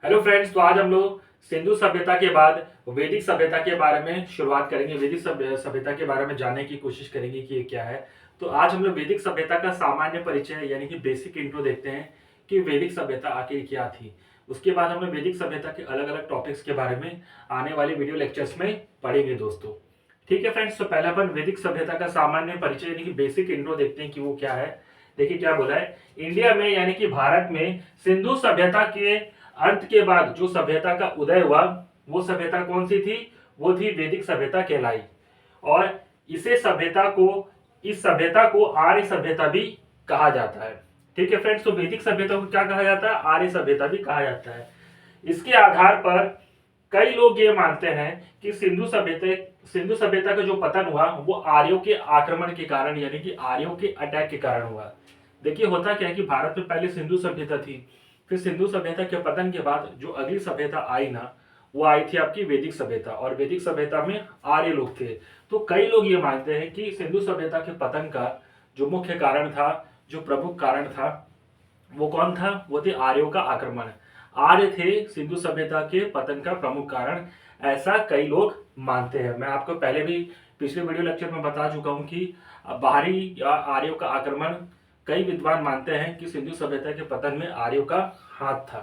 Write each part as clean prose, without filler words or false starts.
Hello friends, तो आज हम लोग सिंधु सभ्यता के बाद वैदिक सभ्यता के बारे में शुरुआत करेंगे। वैदिक सभ्यता के बारे में जानने की कोशिश करेंगे कि ये क्या है। तो आज हम लोग वैदिक सभ्यता का सामान्य परिचय यानी कि बेसिक इंट्रो देखते हैं कि वैदिक सभ्यता आखिर क्या थी। उसके बाद हम लोग वैदिक सभ्यता के अलग अलग टॉपिक्स के बारे में आने वाले वीडियो लेक्चर्स में पढ़ेंगे दोस्तों। ठीक है फ्रेंड्स, तो पहला अपन वैदिक सभ्यता का सामान्य परिचय यानी कि बेसिक इंट्रो देखते हैं कि वो क्या है। देखिए क्या बोला है, इंडिया में यानी कि भारत में सिंधु सभ्यता के अंत के बाद जो सभ्यता का उदय हुआ वो सभ्यता कौन सी थी? वो थी वैदिक सभ्यता कहलाई। और इसे सभ्यता को इस सभ्यता को आर्य सभ्यता भी कहा जाता है। ठीक है फ्रेंड्स, तो वैदिक सभ्यता को क्या कहा जाता है? आर्य सभ्यता भी कहा जाता है। इसके आधार पर कई लोग ये मानते हैं कि सिंधु सभ्यता का जो पतन हुआ वो आर्यों के आक्रमण के कारण यानी कि आर्यों के अटैक के कारण हुआ। देखिए होता क्या है कि भारत में पहले सिंधु सभ्यता थी, फिर सिंधु सभ्यता के पतन के बाद जो अगली सभ्यता आई ना, वो आई थी आपकी वैदिक सभ्यता। और वैदिक सभ्यता में आर्य लोग थे। तो कई लोग ये मानते हैं कि सिंधु सभ्यता के पतन का जो मुख्य कारण था, जो प्रमुख कारण था, वो कौन था? वो थे आर्यों का आक्रमण। आर्य थे सिंधु सभ्यता के पतन का प्रमुख कारण, ऐसा कई लोग मानते हैं। मैं आपको पहले भी पिछले वीडियो लेक्चर में बता चुका हूं कि बाहरी या आर्यों का आक्रमण कई विद्वान मानते हैं कि सिंधु सभ्यता के पतन में आर्यों का हाथ था।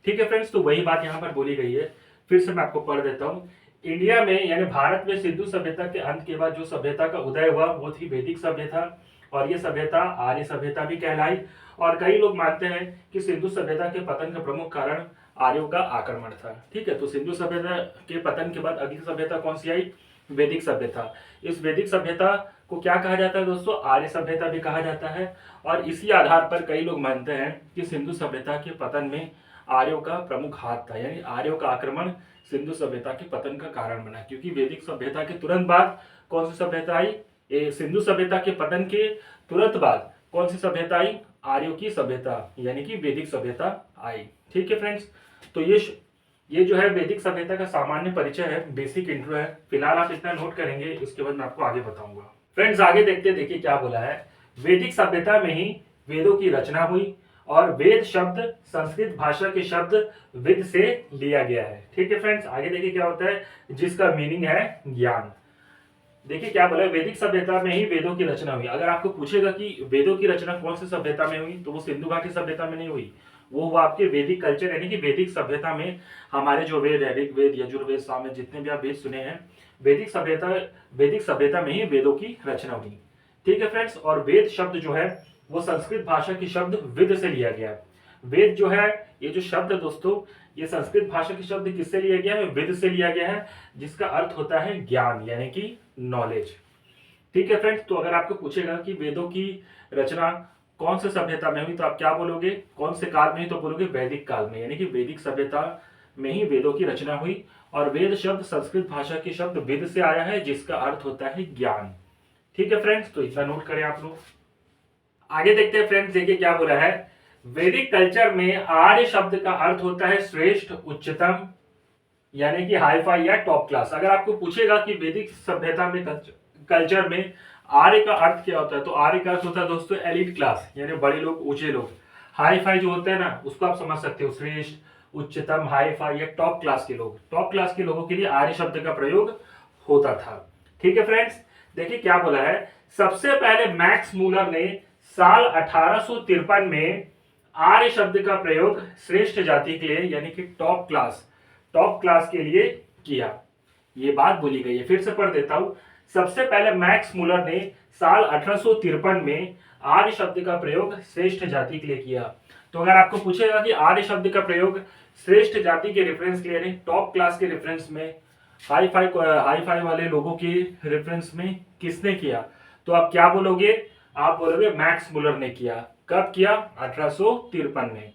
ठीक है फ्रेंड्स, तो वही बात यहाँ पर बोली गई है। फिर से मैं आपको पढ़ देता हूँ। इंडिया में यानी भारत में सिंधु सभ्यता के अंत के बाद जो सभ्यता का उदय हुआ वो थी वैदिक सभ्यता, और ये सभ्यता आर्य सभ्यता भी कहलाई। और कई लोग मानते हैं कि सिंधु सभ्यता के पतन का प्रमुख कारण आर्यों का आक्रमण था। ठीक है, तो सिंधु सभ्यता के पतन के बाद अगली सभ्यता कौन सी आई? वैदिक सभ्यता। इस वैदिक सभ्यता को क्या कहा जाता है दोस्तों? आर्य सभ्यता भी कहा जाता है। और इसी आधार पर कई लोग मानते हैं कि सिंधु सभ्यता के पतन में आर्यों का प्रमुख हाथ था, यानी आर्यों का आक्रमण सिंधु सभ्यता के पतन का कारण बना। क्योंकि वैदिक सभ्यता के तुरंत बाद कौन सी सभ्यता आई? सिंधु सभ्यता के पतन के तुरंत बाद कौन सी सभ्यता आई? आर्यों की सभ्यता यानी कि वैदिक सभ्यता आई। ठीक है फ्रेंड्स, तो ये जो है वैदिक सभ्यता का सामान्य परिचय है, बेसिक इंट्रो है। फिलहाल आप इतना नोट करेंगे, इसके बाद मैं आपको आगे बताऊंगा। फ्रेंड्स आगे देखते, देखिए क्या बोला है। वैदिक सभ्यता में ही वेदों की रचना हुई, और वेद शब्द संस्कृत भाषा के शब्द विद से लिया गया है। ठीक है फ्रेंड्स, आगे देखिए क्या होता है, जिसका मीनिंग है ज्ञान। देखिए क्या बोला है, वैदिक सभ्यता में ही वेदों की रचना हुई। अगर आपको पूछेगा कि वेदों की रचना कौन सी सभ्यता में हुई, तो वो सिंधु घाटी सभ्यता में नहीं हुई, वो हुआ आपके वैदिक कल्चर यानी कि वैदिक सभ्यता में। हमारे जो वेद है, ऋग्वेद, यजुर्वेद, सामवेद, जितने भी आप वेद सुने हैं, वैदिक सभ्यता में ही वेदों की रचना हुई। ठीक है फ्रेंड्स, और वेद शब्द जो है वो संस्कृत भाषा के शब्द विद से लिया गया है। वेद जो है, ये जो शब्द है दोस्तों, ये संस्कृत भाषा के शब्द किससे लिया गया है? विद से लिया गया है, जिसका अर्थ होता है ज्ञान यानी कि नॉलेज। ठीक है फ्रेंड्स, तो अगर आपको पूछेगा कि वेदों की रचना कौन से सभ्यता में हुई, तो आप क्या बोलोगे? कौन से काल में हुई? तो बोलोगे वैदिक काल में, यानी कि वैदिक सभ्यता में ही वेदों की रचना हुई। और वेद शब्द संस्कृत भाषा के शब्द विद से आया है, जिसका अर्थ होता है ज्ञान। ठीक है फ्रेंड्स, तो इतना नोट करें आप लोग। आगे देखते हैं फ्रेंड्स, देखिए क्या बोला है। वैदिक कल्चर में आर्य शब्द का अर्थ होता है श्रेष्ठ, उच्चतम, यानी कि हाई फाई या टॉप क्लास। अगर आपको पूछेगा कि वैदिक सभ्यता में कल्चर में आर्य का अर्थ क्या होता है, तो आर्य का अर्थ होता है दोस्तों एलिट क्लास, यानी बड़े लोग, ऊंचे लोग। हाई फाई जो होता है ना, उसको आप समझ सकते हो, श्रेष्ठ, उच्चतम, हाई फाई या टॉप क्लास के लोग। टॉप क्लास के लोगों के लिए आर्य शब्द का प्रयोग होता था। ठीक है फ्रेंड्स, देखिए क्या बोला है। सबसे पहले मैक्स मूलर ने साल 1853 में आर्य शब्द का प्रयोग श्रेष्ठ जाति के लिए यानी कि टॉप क्लास के लिए किया। ये बात बोली गई है, फिर से पढ़ देता हूं। सबसे पहले मैक्स मूलर ने साल 1853 में आर्य शब्द का प्रयोग श्रेष्ठ जाति के लिए किया। तो अगर आपको पूछेगा कि आर्य शब्द का प्रयोग श्रेष्ठ जाति के रेफरेंस के लिए, टॉप क्लास के रेफरेंस में, हाई फाई वाले लोगों के रेफरेंस में किसने किया, तो आप क्या बोलोगे? आप बोलोगे मैक्स मूलर ने किया। कब किया? 1853 में।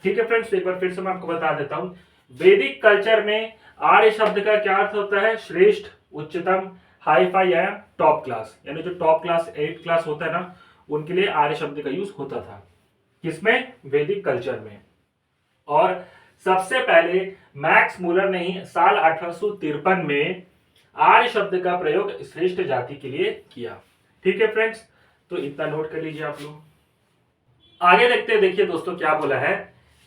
ठीक है फ्रेंड्स, एक बार फिर से मैं आपको बता देता हूं। वैदिक कल्चर में आर्य शब्द का क्या अर्थ होता है? श्रेष्ठ, उच्चतम, हाई फाई या टॉप क्लास, यानी जो टॉप क्लास, एट क्लास होता है ना, उनके लिए आर्य शब्द का यूज होता था। किसमें? वैदिक कल्चर में। और सबसे पहले मैक्स मूलर ने ही साल 1853 में आर्य शब्द का प्रयोग श्रेष्ठ जाति के लिए किया। ठीक है फ्रेंड्स, तो इतना नोट कर लीजिए आप लोग। आगे देखते हैं, देखिए दोस्तों क्या बोला है।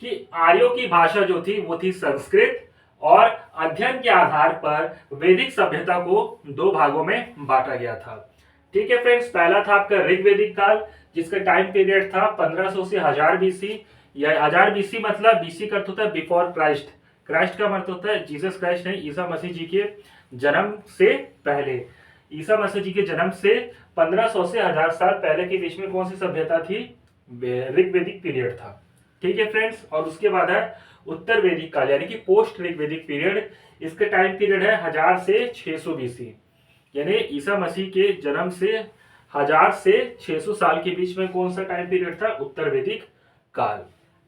कि आर्यों की भाषा जो थी वो थी संस्कृत, और अध्ययन के आधार पर वैदिक सभ्यता को दो भागों में बांटा गया था। ठीक है फ्रेंड्स, पहला था आपका ऋग्वेदिक काल, जिसका टाइम पीरियड था 1500 से 1000 बीसी। या 1000 बीसी मतलब बीसी का अर्थ होता है बिफोर क्राइस्ट, क्राइस्ट का अर्थ होता है जीसस क्राइस्ट नहीं, ईसा मसीह जी के जन्म से पहले। ईसा मसीह जी के जन्म से 1500 से 1000 साल पहले के बीच में कौन सी सभ्यता थी? ऋग्वेदिक पीरियड था। ठीक है फ्रेंड्स, और उसके बाद है उत्तर वैदिक काल यानी कि पोस्ट ऋग्वेदिक पीरियड। इसका टाइम पीरियड है 1000 से 600 बीसी, यानी ईसा मसीह के जन्म से 1000 से 600 साल के बीच में कौन सा टाइम पीरियड था? उत्तर वैदिक काल।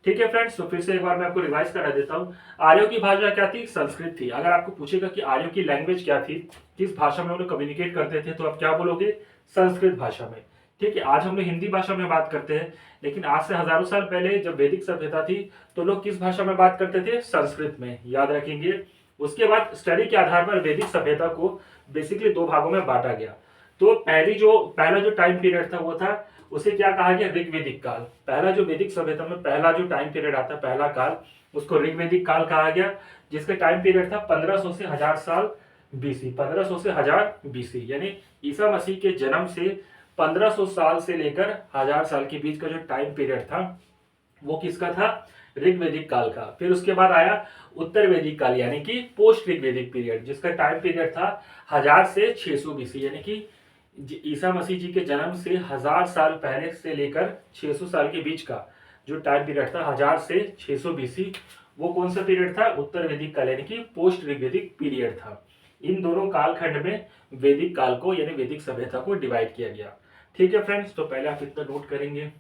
ठीक है फ्रेंड्स, तो फिर से एक बार मैं आपको रिवाइज करा देता हूँ। आर्यों की भाषा क्या थी? संस्कृत थी। अगर आपको पूछेगा कि आर्यों की लैंग्वेज क्या थी, किस भाषा में वो लोग कम्युनिकेट करते थे, तो आप क्या बोलोगे? संस्कृत भाषा में। ठीक है, आज हम लोग हिंदी भाषा में बात करते हैं, लेकिन आज से हजारों साल पहले जब वैदिक सभ्यता थी तो लोग किस भाषा में बात करते थे? संस्कृत में, याद रखेंगे। उसके बाद स्टडी के आधार पर वैदिक सभ्यता को बेसिकली दो भागों में बांटा गया। तो पहला जो टाइम पीरियड था वो था, उसे क्या कहा गया? ऋग्वेदिक काल। पहला जो वैदिक सभ्यता में पहला जो टाइम पीरियड आता है, पहला काल, उसको ऋग्वेदिक काल कहा गया, जिसका टाइम पीरियड था 1500 से 1000 साल बीसी। 1500 से 1000 बीसी, यानी ईसा मसीह के जन्म से 1500 साल से लेकर 1000 साल के बीच का जो टाइम पीरियड था वो किसका था? ऋग्वेदिक काल का। फिर उसके बाद आया उत्तर वैदिक काल यानी कि पोस्ट ऋग्वेदिक पीरियड, जिसका टाइम पीरियड था 1000 से 600 बीसी, यानी कि ईसा मसीह जी के जन्म से 1000 साल पहले से लेकर 600 साल के बीच का जो टाइम पीरियड था 1000 से 600 बीसी, वो कौन सा पीरियड था? उत्तर वैदिक काल यानी कि पोस्ट ऋग्वेदिक पीरियड था। इन दोनों कालखंड में वैदिक काल को यानी वैदिक सभ्यता को डिवाइड किया गया। ठीक है फ्रेंड्स, तो पहले आप इतना नोट करेंगे।